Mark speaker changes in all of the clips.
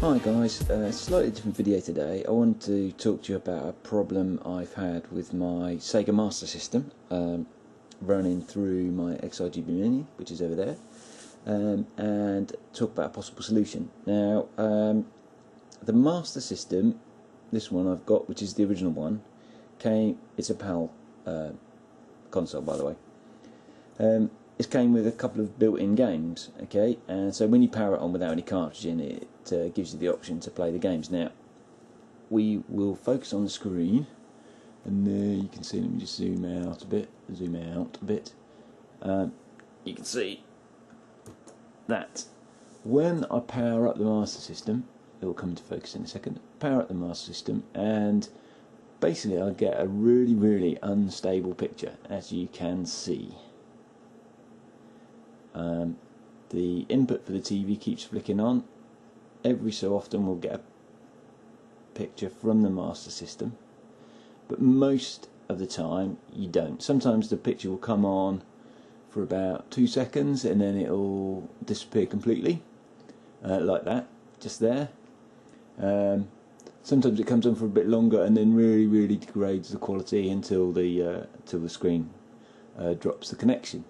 Speaker 1: Hi guys, slightly different video today. I want to talk to you about a problem I've had with my Sega Master System running through my XRGB Mini, which is over there, and talk about a possible solution. Now, the Master System, this one I've got, which is the original one, it's a PAL console, by the way. It came with a couple of built-in games, okay, and so when you power it on without any cartridge in it, it gives you the option to play the games. Now, we will focus on the screen, and there you can see, let me just zoom out a bit, you can see that when I power up the Master System, it will come into focus in a second, power up the Master System, and basically I get a really unstable picture, as you can see. The input for the TV keeps flicking on. Every so often we'll get a picture from the Master System, but most of the time you don't. Sometimes the picture will come on for about 2 seconds and then it'll disappear completely, like that, just there. Sometimes it comes on for a bit longer and then really degrades the quality until the screen drops the connection.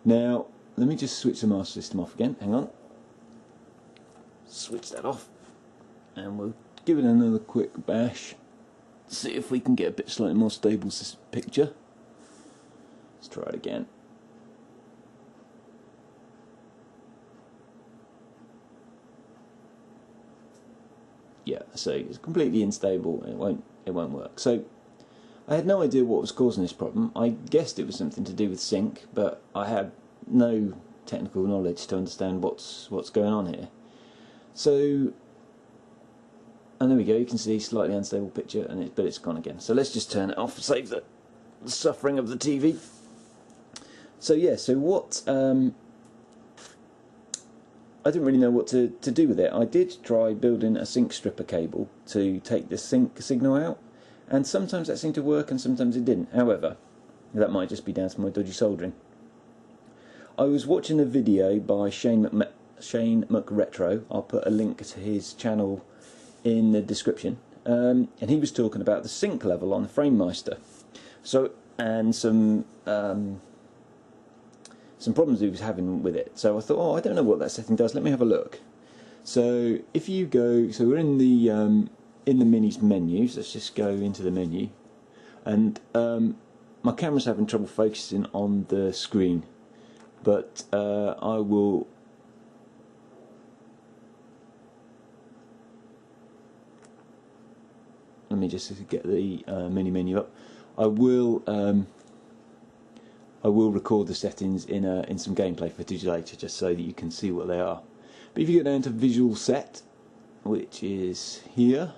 Speaker 1: Now, let me just switch the Master System off again. Hang on. Switch that off, and we'll give it another quick bash. See if we can get a bit slightly more stable picture. Let's try it again. Yeah, so it's completely unstable. It won't work. So I had no idea what was causing this problem. I guessed it was something to do with sync, but I had no technical knowledge to understand what's going on here. So, and there we go, you can see slightly unstable picture, but it's gone again. So let's just turn it off, save the suffering of the TV. So yeah, so what, I didn't really know what to do with it. I did try building a sync stripper cable to take the sync signal out, and sometimes that seemed to work and sometimes it didn't. However, that might just be down to my dodgy soldering. I was watching a video by Shane McRetro. I'll put a link to his channel in the description, and he was talking about the sync level on the FrameMeister. So, and some problems he was having with it. So I thought, oh, I don't know what that setting does. Let me have a look. So if you go, so we're in the Mini's menus. Let's just go into the menu, and my camera's having trouble focusing on the screen. But I will. Let me just get the mini menu up. I will record the settings in some gameplay footage later, just so that you can see what they are. But if you go down to Visual Set, which is here,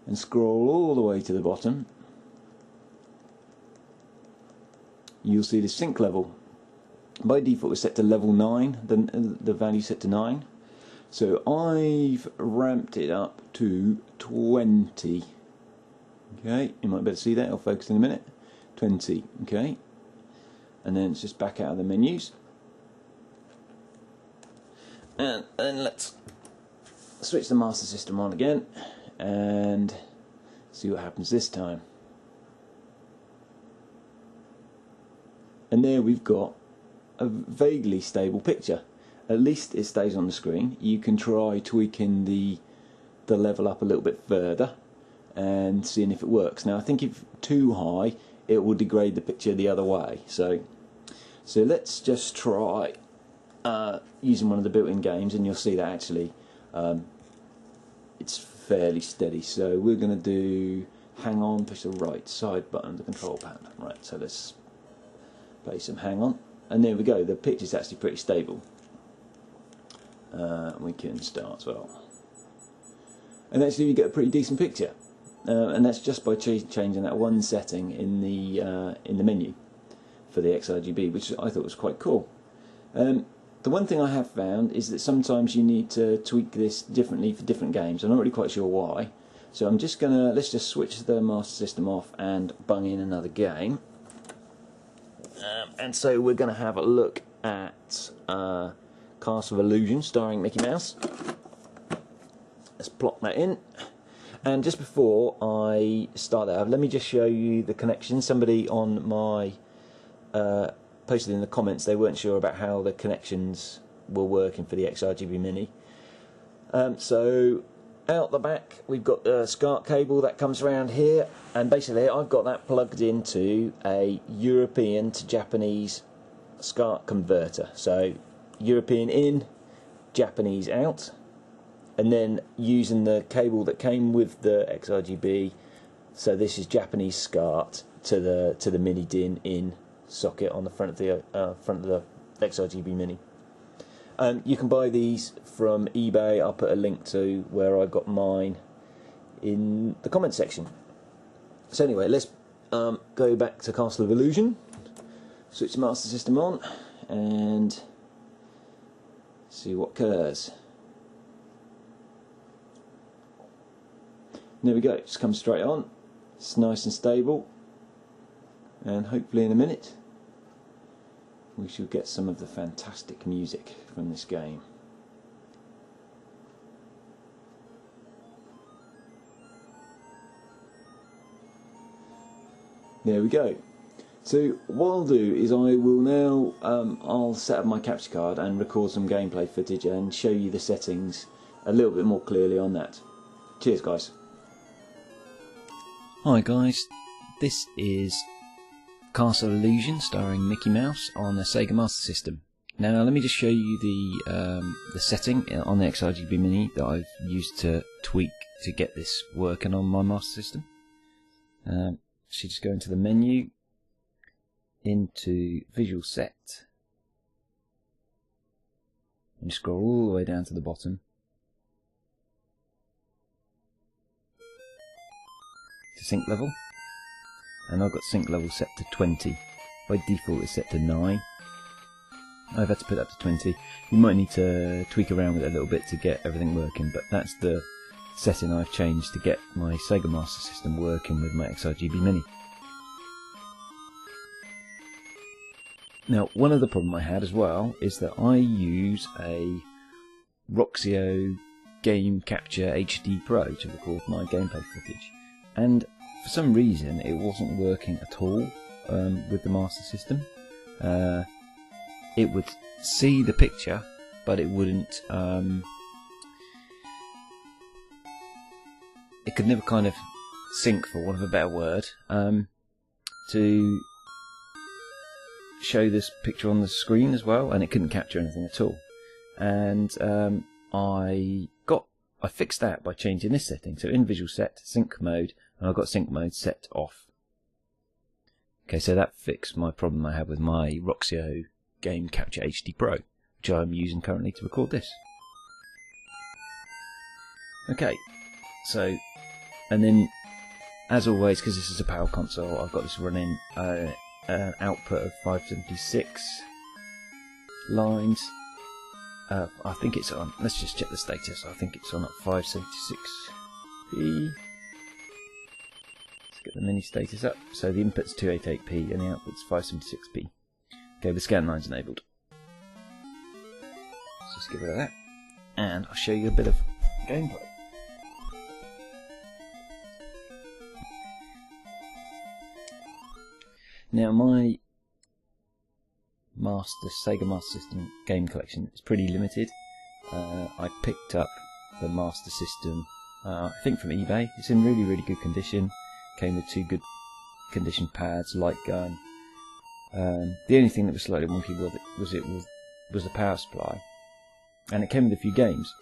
Speaker 1: and scroll all the way to the bottom, you'll see the sync level. By default it's set to level 9, the value set to 9. So I've ramped it up to 20. Okay, you might better see that, I'll focus in a minute. 20, okay. And then it's just back out of the menus. And then let's switch the Master System on again and see what happens this time. And there we've got a vaguely stable picture. At least it stays on the screen. You can try tweaking the level up a little bit further and seeing if it works. Now I think if too high it will degrade the picture the other way. So let's just try using one of the built-in games, and you'll see that actually it's fairly steady. So we're going to do Hang On, push the right side button of the control pad. Right, so let's play some Hang On. And there we go, the picture's actually pretty stable. We can start as well. And actually you get a pretty decent picture. And that's just by changing that one setting in the menu for the XRGB, which I thought was quite cool. The one thing I have found is that sometimes you need to tweak this differently for different games. I'm not really quite sure why. So I'm just gonna, let's just switch the Master System off and bung in another game. And so we're going to have a look at Castle of Illusion starring Mickey Mouse. let's plop that in. And just before I start that, let me just show you the connection. Somebody on my posted in the comments they weren't sure about how the connections were working for the XRGB Mini. So out the back we've got the SCART cable that comes around here, and basically I've got that plugged into a European to Japanese SCART converter. So European in, Japanese out, and then using the cable that came with the XRGB. So this is Japanese SCART to the Mini DIN in socket on the front of the XRGB Mini. You can buy these from eBay. I'll put a link to where I got mine in the comment section. So anyway, let's go back to Castle of Illusion, switch the Master System on, and see what occurs. There we go, just comes straight on. It's nice and stable, and hopefully in a minute we shall get some of the fantastic music from this game. There we go. So what I'll do is I will now I'll set up my capture card and record some gameplay footage and show you the settings a little bit more clearly on that. Cheers guys. Hi guys, this is Castle Illusion starring Mickey Mouse on the Sega Master System. Now let me just show you the setting on the XRGB Mini that I've used to tweak to get this working on my Master System. So just go into the menu, into Visual Set, and scroll all the way down to the bottom to sync level. And I've got sync level set to 20. By default it's set to 9. I've had to put that to 20. You might need to tweak around with it a little bit to get everything working, but that's the setting I've changed to get my Sega Master System working with my XRGB Mini. Now one other problem I had as well is that I use a Roxio Game Capture HD Pro to record my gameplay footage, and for some reason it wasn't working at all with the Master System. It would see the picture, but it wouldn't. It could never kind of sync, for want of a better word, to show this picture on the screen as well, and it couldn't capture anything at all. And I fixed that by changing this setting. So in Visual Set, Sync Mode, and I've got Sync Mode set off. Okay, so that fixed my problem I have with my Roxio Game Capture HD Pro, which I'm using currently to record this. Okay, so, and then as always, because this is a power console, I've got this running an output of 576 lines. I think it's on, let's just check the status, I think it's on at 576p. Let's get the mini status up. So the input's 288p and the output's 576p. Okay, the scan line's enabled. Let's just get rid of that, and I'll show you a bit of gameplay. Now my Sega Master System game collection is pretty limited. I picked up the Master System, I think from eBay. It's in really, really good condition. Came with 2 good condition pads, light gun. The only thing that was slightly wonky was the power supply, and it came with a few games.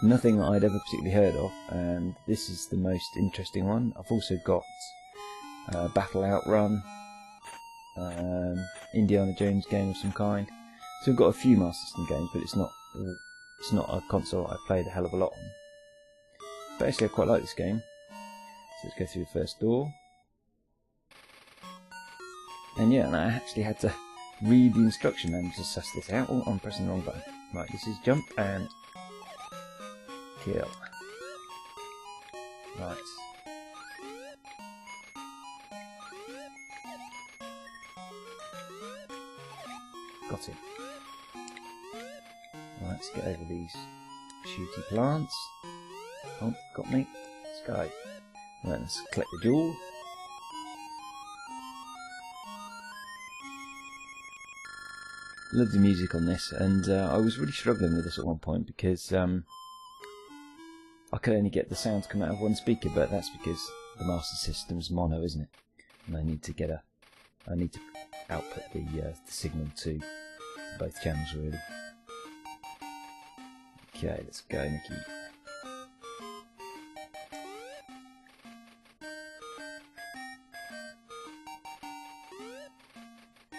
Speaker 1: Nothing that I'd ever particularly heard of, and this is the most interesting one. I've also got Battle Outrun, Indiana Jones game of some kind. So we've got a few Master System games, but it's not a console I played a hell of a lot on. But actually I quite like this game. So let's go through the first door. And yeah, and I actually had to read the instruction manual to suss this out. Oh, I'm pressing the wrong button. Right, this is jump and kill. Right. Got it. Right, let's get over these Shooty plants. Oh, got me. Let's go. Right, let's collect the jewel. Love the music on this, and I was really struggling with this at one point because I could only get the sound to come out of one speaker, but that's because the Master System's mono, isn't it? And I need to output the signal to both channels, really. Okay, let's go, Nicky.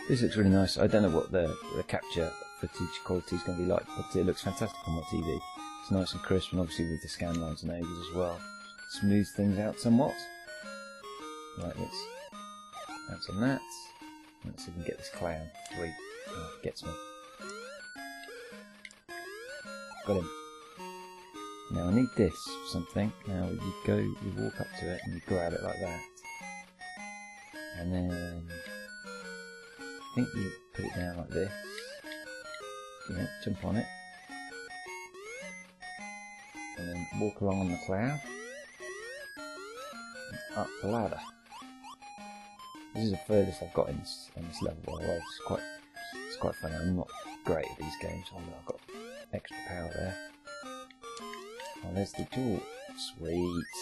Speaker 1: This looks really nice. I don't know what the capture footage quality is going to be like, but it looks fantastic on my TV. It's nice and crisp, and obviously with the scan lines enabled as well. Smooth things out somewhat. Right, let's bounce on that. Let's see if we can get this clown. 3. Oh, it gets me. Got him. Now I need this for something. Now you walk up to it and you grab it like that. And then I think you put it down like this. Yeah, jump on it. And then walk along on the cloud. And up the ladder. This is the furthest I've got in this level. Well, it's quite funny. I'm not great at these games. I've got extra power there. Oh, there's the jewel. Sweet.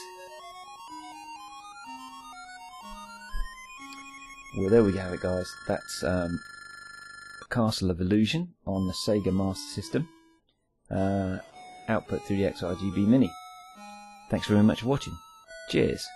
Speaker 1: Well, there we have it, guys. That's Castle of Illusion on the Sega Master System. Output through the XRGB Mini. Thanks very much for watching. Cheers.